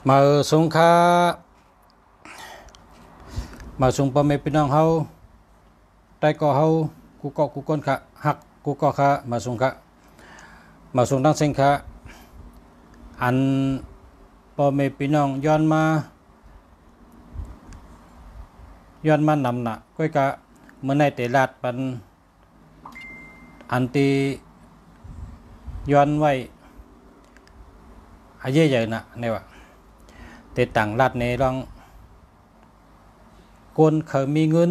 มาสงค่ามาส่งพ่อแม่พี่น้องเฮาใต้ก็เฮากูก็กูก้นค่ะหักกูก็ค่ะมาส่งค่ะมาส่งทั้งเส้นค่ะอันพ่อแม่พี่น้องย้อนมานำหนักก้อยกะเมื่อในเตลาดปันอันตีย้อนไว้อาเยใหญ่นะเนี่ยว่าเตต่างลาดในรองคนเคยมีเงิน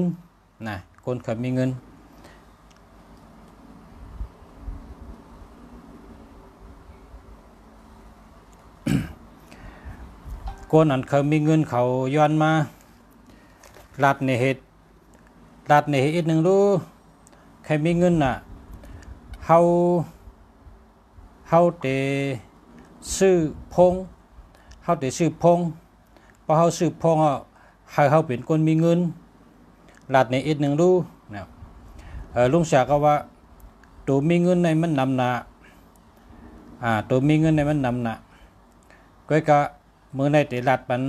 นะคนเคยมีเงินคนอันเคยมีเงินเขาย้อนมาลาดในเหตุอีกหนึ่งรู้ใครมีเงินน่ะเฮาเตซื้อพงพอเฮาซื้อพงให้เฮาเป็นคนมีเงินลาดในอีกหนึ่งรู้นะลุงเสียก็ว่าตัวมีเงินในมันนำหนาตัวมีเงินในมันนำหนาก็เมื่อในเตลาดปัน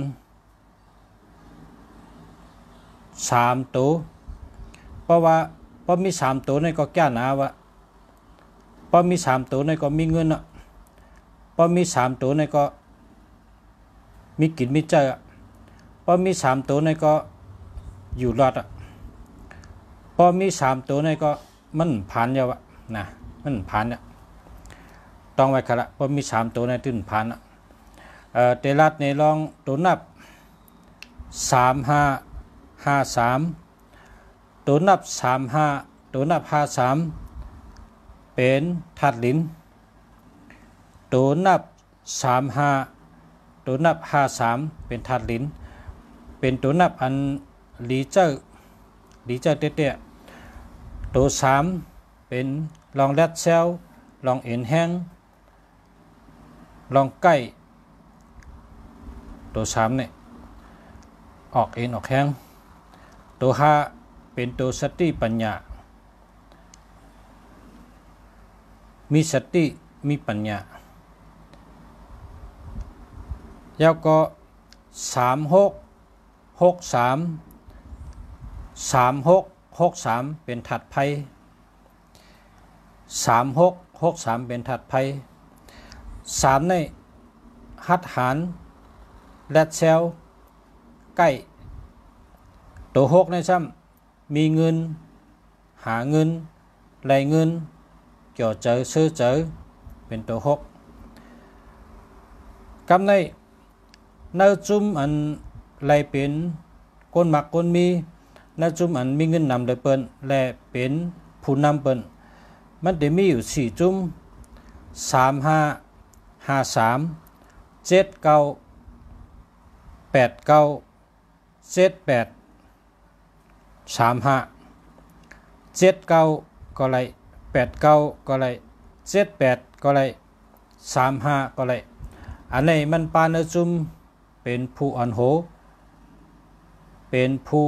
3ตัวเพราะว่าพอมี3ตัวในก็แก่หนาวะพอมี3ตัวในก็มีเงินพอมี3ตัวในก็มีกินมีใจพอมี3ตัวในก็อยู่รอดพอมี3ตัวในก็มันผ่านยาวะนะมันผ่านเนี่ยต้องไว้ค่ะละพอมี3ตัวในตื่นผ่านเตลัดในลองตัวนับ3553ตัวนับ35ตัวนับ53เป็นธาตุลิ้นตัวนับ35ตัวนับ53เป็นธาตุลิ้นเป็นตัวนับอันลีเจอร์เตี้ยตัว3เป็นลองแรดเซลลองเอ็นแห้งลองใกล้ตัว3เนี่ยออกเอ็นออกแห้งตัว5เป็นตัวสติปัญญามีสติมีปัญญาแล้วก็3663เป็นถัดไพ่3663เป็นถัดไพ่3ในหัดหารแรดเซลใกล้ตัว6ในซ้ำมีเงินหาเงินไหลเงินเกี่ยวเจอซื้อเจอเป็นตัว6กำในเนื้อจุ่มอันไหลเป็นก้นหมักก้นมีเนื้อจุ่มอันมีเงินนำเลยเปิ้นและเป็นผู้นำเปิ้นมันจะมีอยู่4จุ่ม3553 79 89 78 35 79ก็ไร89ก็ไร78ก็ไร35ก็ไรอันนี้มันปานจุ่มเป็นผู้อ่อนโหเป็นผู้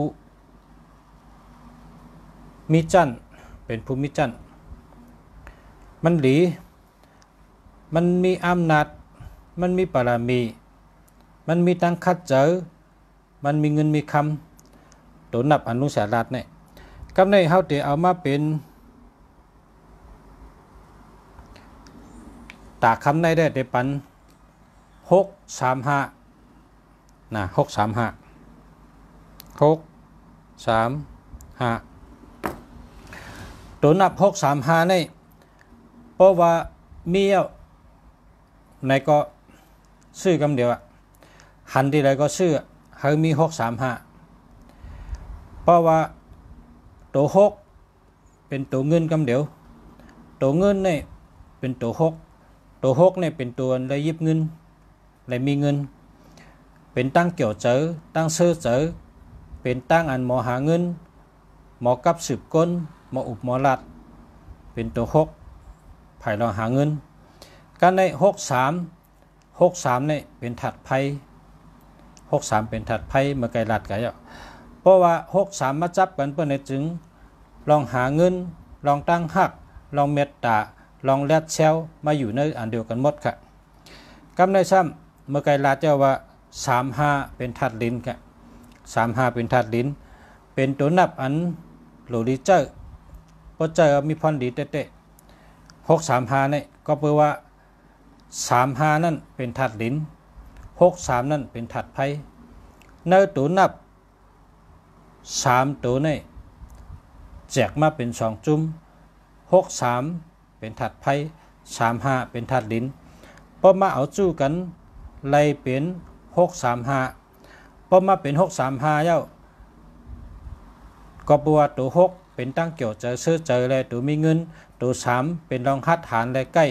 มีจันเป็นผู้มีจันมันหลีมันมีอำนาจมันมีบารมีมันมีตั้งคัดเจอมันมีเงินมีคำตัวนับอนุสาราชเนี่ยกำในเฮาเตเอามาเป็นตาคำในได้เตปัน635นะ635ตัวนับ635นี่เพราะว่ามีในก็ซื้อกำเดียวหันที่ไรก็ซื้อเขามี635เพราะว่าตัว6เป็นตัวเงินกำเดียวตัวเงินนี่เป็นตัว6นี่เป็นตัวได้ยิบเงินได้มีเงินเป็นตั้งเกี่ยวเจอตั้งซื้อเจอเป็นตั้งอันหมอหาเงินหมอกับสืบก้นหมออุบหมอลัดเป็นตัว6ไผ่เราหาเงินการใน63นี่เป็นถัดไพ่63เป็นถัดไพ่เมื่อไกลลัดไกเพราะว่า63มาจับกันเพื่อในจึงลองหาเงินลองตั้งหักลองเมตตาลองแรดเซลมาอยู่ในอันเดียวกันหมดค่ะกำในซ้ำเมื่อไกลลัดเจ้าว่า 35เป็นธาตุลิ้นครับ35เป็นธาตุลิ้นเป็นตัวนับอันโหลดีเจอร์เพราะเจอมีพรดีเตะ635นี่ก็แปลว่า35นั่นเป็นธาตุลิ้น63นั่นเป็นธาตุไฟในตัวนับ3ตัวนี่แจกมาเป็น2จุ่ม63เป็นธาตุไฟ35เป็นธาตุลิ้นพอมาเอาจู้กันไล่เป็น635พอมาเป็น635แล้วก็บัวตัว6เป็นตั้งเกี่ยวเจอซื้อเจอและตัวมีเงินตัว3เป็นรองหัดฐานและใกล้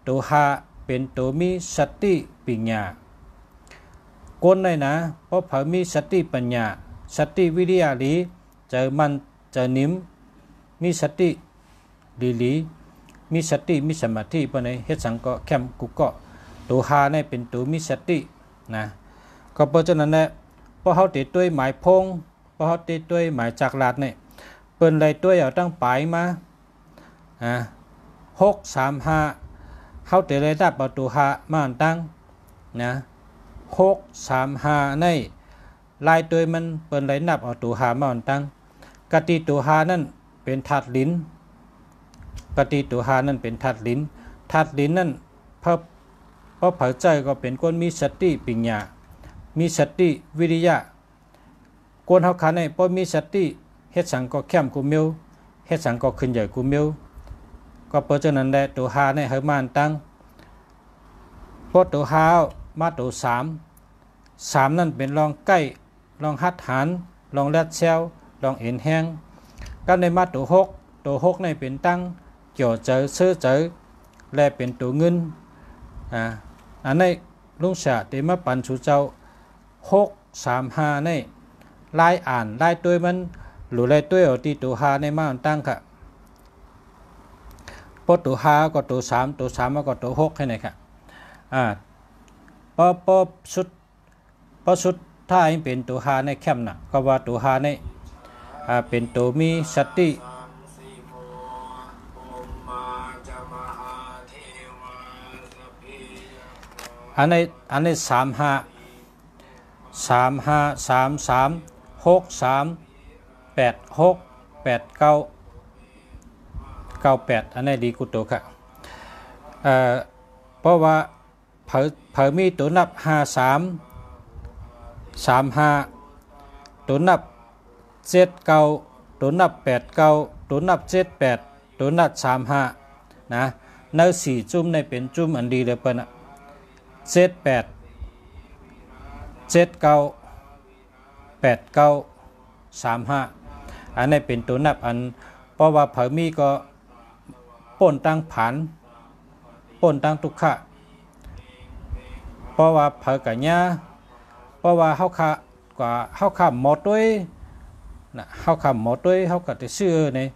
ตัว5เป็นตัวมีสติปัญญาคนเลยนะเพราะเขามีสติปัญญาสติวิทยาลีเจอมันเจอนิ่มมีสติลีมีสติมีสมาธิปะในเฮ็ดสังก็แคมกุกก็ตัว5เนี่ยเป็นตัวมีสตินะก็เพราะฉะนั้นแหละพอเขาติดด้วยหมายพงพอเขาติดด้วยหมายจักรลาดเนี่ยเปิ้นเลยด้วยเอาตั้งปลายมา635เขาติดเลยดับเอาตัว5มาตั้งนะ635ในลายตัวมันเปิ้นเลยนับเอาตัว5มาตั้งกติตัว5นั่นเป็นธาตุลิ้นกติตัว5นั่นเป็นธาตุลิ้นธาตุลิ้นนั่นเพราะเผาใจก็เป็นคนมีสติปัญญามีสติวิริยะคนเฮาคันให้บ่มีสติเฮ็ดสังก็เข้มกูเมียวเฮ็ดสังก็ขึ้นใหญ่กูเมียวก็เพราะฉะนั้นแหละตัว5เนี่ยเฮามาตั้งพอตัว5มาตัว3นั่นเป็นรองใกล้รองหัดฐานรองแรดเซลรองเอ็นแห้งก็ในมาตัว6นี่เป็นตั้งเกี่ยวเจอซื้อเจอและเป็นตัวเงินอันนี้ลุงเสียที่มาปันสู่เจ้า635นี่ลายอ่านลายตัวมันหรือลายตัวเอาที่ตัว5ในมาตั้งค่ะพอตัว5ก็ตัว3ตัว3ก็ตัว6ให้ไหนค่ะพอสุดถ้าเป็นตัว5ในแคมน่ะก็ว่าตัว5ในเป็นตัวมีสติอันนี้35อันนี้ดีกุโตค่ะเพราะว่าเผยมีตัวนับ35ตัวนับ79ตัวนับ89ตัวนับ78ตัวนับ35นะใน4จุ่มในเป็นจุ่มอันดีเลยเปิ้น78 79 89 35อันนี้เป็นตัวนับอันเพราะว่าเผยมีก็ป่นตั้งผันป่นตั้งทุกขะเพราะว่าเผยกับญาเพราะว่าเฮาค่ะกว่าเฮาค่ะหมดด้วยนะเฮาค่ะหมดด้วยเฮาก็จะซื้อนี่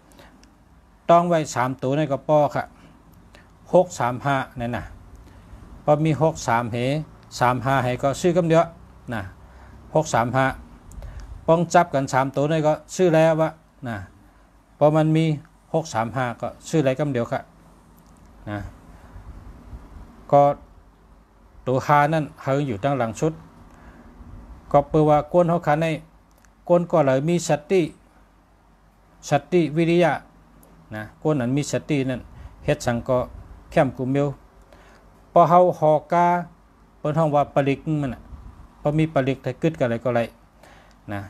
ต้องไว้3ตัวในกระป๋อค่ะ635นั่นน่ะพอมี63เห35ให้ก็ซื้อกำเดียวนะ635ป้องจับกัน3ตัวนี่ก็ซื้อแล้ววะนะพอมันมี635ก็ซื้ออะไรกำเดียวค่ะนะก็ตัว5นั่นเฮาอยู่ตั้งหลังชุดก็เปิดว่าก้นเฮาคันในก้นก็เลยมีสติวิริยะนะก้นนั้นมีสตินั่นเฮ็ดสังก็แคมกุมเมลพอเฮาหอกาเปิ้นห้องว่าปริกมันน่ะพอมีปริกถ้ากึดก็อะไรก็ไรนะ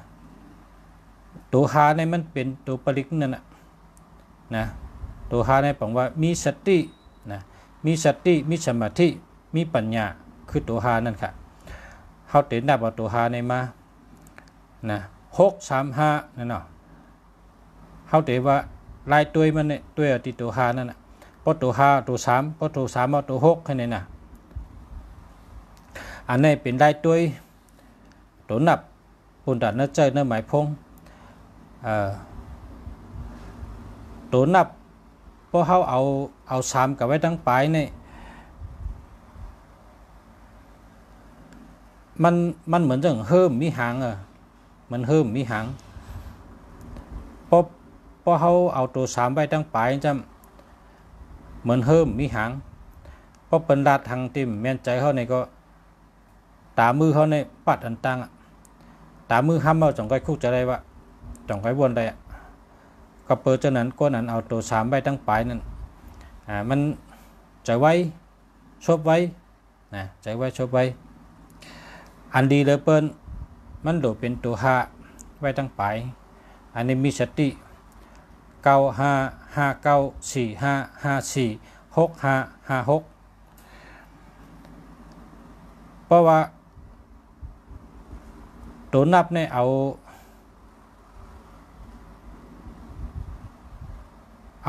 ตัว5ในมันเป็นตัวปริกนั่นน่ะนะตัว5ในแปลว่ามีสตินะมีสติมีสมาธิมีปัญญาคือตัว5นั่นค่ะเฮาเต็นนับเอาตัว5ในมานะ635นั่นเนาะเฮาเตว่าลายตัวมันเนี่ยตัวที่ตัว5นั่นน่ะพอตัว5ตัว3พอตัว3เอาตัว6แค่นี้น่ะอันนี้เป็นลายตัวนับปุ่นดัดเนื้อใจเนื้อหมายพงตัวนับพอเฮาเอา3กับไว้ทั้งปลายนี่มันเหมือนจังเฮิมมีหางมันเฮิมมีหางพอเขาเอาตัว3ไว้ตั้งปลายจำเหมือนเฮิมมีหางพอเป็นลาดทางติ่มแม่นใจเขาในก็ต ตามือเขาในปัดอันตังตามือห้ามเอาจ่องไก่คุกจะได้วะจ่องไก่วนได้ก็เปิดจนั้นก้นนั้นเอาตัว3ใบตั้งปลายนั่นมันใจไว้ชบไว้นะใจไว้ชบไว้อันดีเลยเปิ้นมันโดดเป็นตัว5ไว้ตั้งปลายอันนี้มีสติ955945546556เพราะว่าตัวนับเนี่ยเอา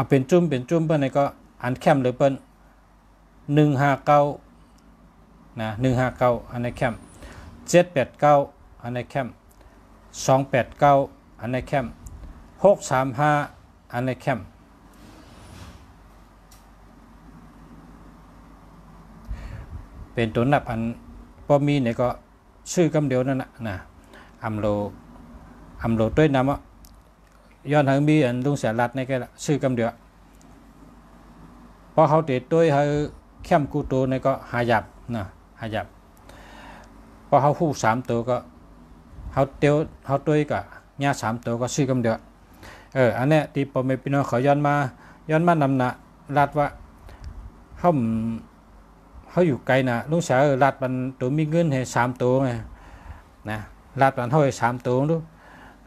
เป็นจุ่มเปิ้นนี่ก็อันแคมเลยเปิ้น159นะ159อันในแคม789อันในแคม289อันในแคม635อันในแคมเป็นตัวนับอันพอมีเนี่ยก็ชื่อกำเดียวนั่นนะอัมโลด้วยนำย้อนทางมีอันลุงเสียรัดในแกละชื่อกำเดียวพอเขาเตะด้วยเขาเข้มกูตัวในก็หายับนะหายับพอเขาคู่3ตัวก็เขาเตียวเขาด้วยกับญา3ตัวก็ชื่อกำเดียวอันนี้ที่พอไม่พี่น้องเขาย้อนมานำหน้ารัดว่าเขาอยู่ไกลนะลุงเสียรัดมันตัวมีเงินให้3ตัวไงนะรัดมันเท่าให้3ตัวดู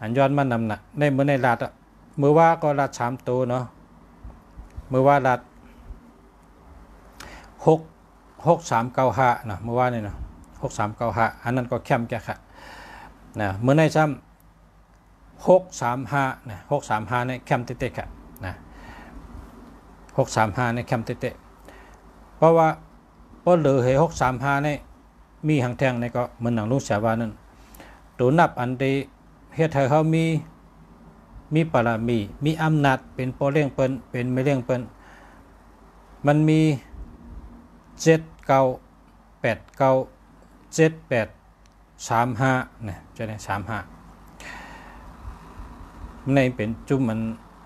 อันย้อนมานำหน้าในเมื่อในรัดเมื่อว่าก็รัด3ตัวเนาะเมื่อว่ารัด6395นะเมื่อวานนี่นะ6395อันนั้นก็เข้มแก่ค่ะนะเมื่อในซ้ำ635นะ635นี่เข้มเตะๆค่ะนะ635นี่เข้มเตะๆเพราะว่าพอเหลือให้635นี่มีหางแทงนี่ก็เหมือนหนังลุงเสียว่านั่นตัวนับอันใดเฮ็ดให้เขามีปรามีอำนาจเป็นโปเลี้ยงเปิ้นเป็นไม่เลี้ยงเปิ้นมันมี79897835เนี่ยจะได้35ในเป็นจุ่มมัน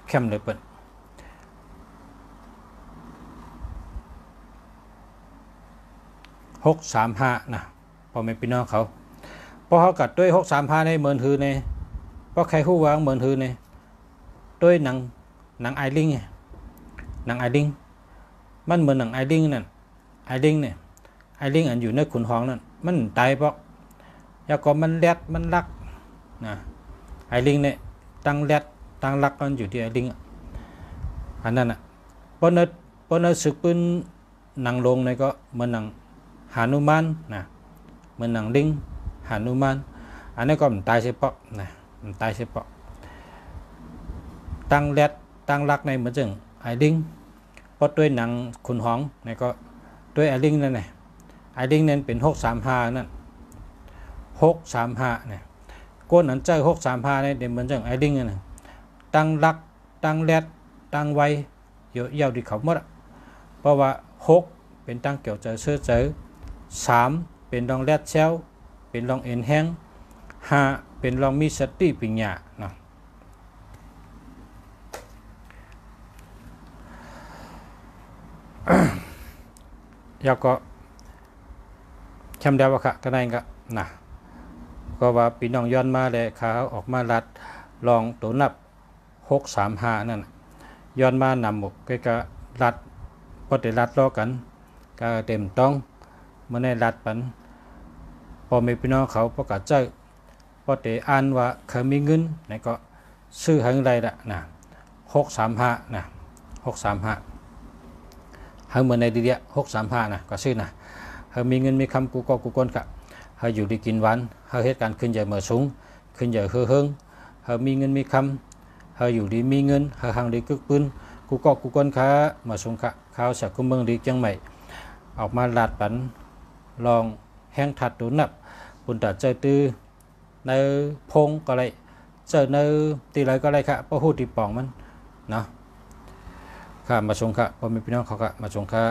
เข้มเลยเปิ้น635นะพอไม่พี่น้องเขาพอเขากัดด้วย635ในเหมือนหือในเพราะใครฮู้วางเหมือนหือในด้วยหนังไอลิงหนังไอลิงมันเหมือนหนังไอลิงนั่นไอลิงเนี่ยไอลิงอันอยู่ในขุนหองนั่นมันตายเพราะยาก็มันแรดมันรักนะไอลิงเนี่ยตั้งแรดตั้งรักมันอยู่ที่ไอลิงอันนั้นเพราะนั้นศึกปืนหนังลงในก็เหมือนหนังหานุมานนะเหมือนหนังลิงหานุมานอันนี้ก็มันตายเฉพาะนะมันตายเฉพาะตั้งแรดตั้งรักในเหมือนจังไอลิงเพราะด้วยหนังขุนหองในก็ด้วยไอลิงนั่นไงไอลิงนั่นเป็น635นั่น635เนี่ยก้นอันเจ้า635เนี่ยเดี๋ยวเหมือนจังไอลิงนั่นตั้งรักตั้งแรดตั้งไว้เยอะดีเขาหมดเพราะว่า6เป็นตั้งเกี่ยวเจอเสื้อเจอ3เป็นรองแรดเซลเป็นรองเอ็นแห้ง5เป็นรองมีสติปัญญาเนาะแล้วก็แคมเดวะค่ะก็ได้ก็นะก็ว่าพี่น้องย้อนมาเลยเขาออกมารัดลองตัวนับ635นั่นย้อนมานำหมกก็รัดพอได้รัดรอกันก็เต็มต้องเมื่อในรัดปันพอมีพี่น้องเขาประกาศเจ้าพอได้อ่านว่าเขามีเงินนี่ก็ซื้อให้ไรละนะ635นะ635เฮาเหมือนในดีเดีย635นะก็ซื้อนะเฮามีเงินมีคำกูก็กูก้นกะเฮาอยู่ดีกินวันเฮาเหตุการณ์ขึ้นใหญ่เมื่อสูงขึ้นใหญ่เฮืองเฮามีเงินมีคำเฮาอยู่ดีมีเงินเฮาหังดีกึกปืนกูก็กูก้นขาเมื่อสูงกะข้าวจากกุมเมืองดีจังใหม่ออกมาลาดปันลองแห้งถัดตุนนับปุ่นตัดเจอตื้อในพงก็เลยเจอในตีไรก็เลยค่ะเพราะหูตีป่องมันเนาะค่ะมาชงค่ะพอมีพี่น้องเขาค่ะมาชงค่ะ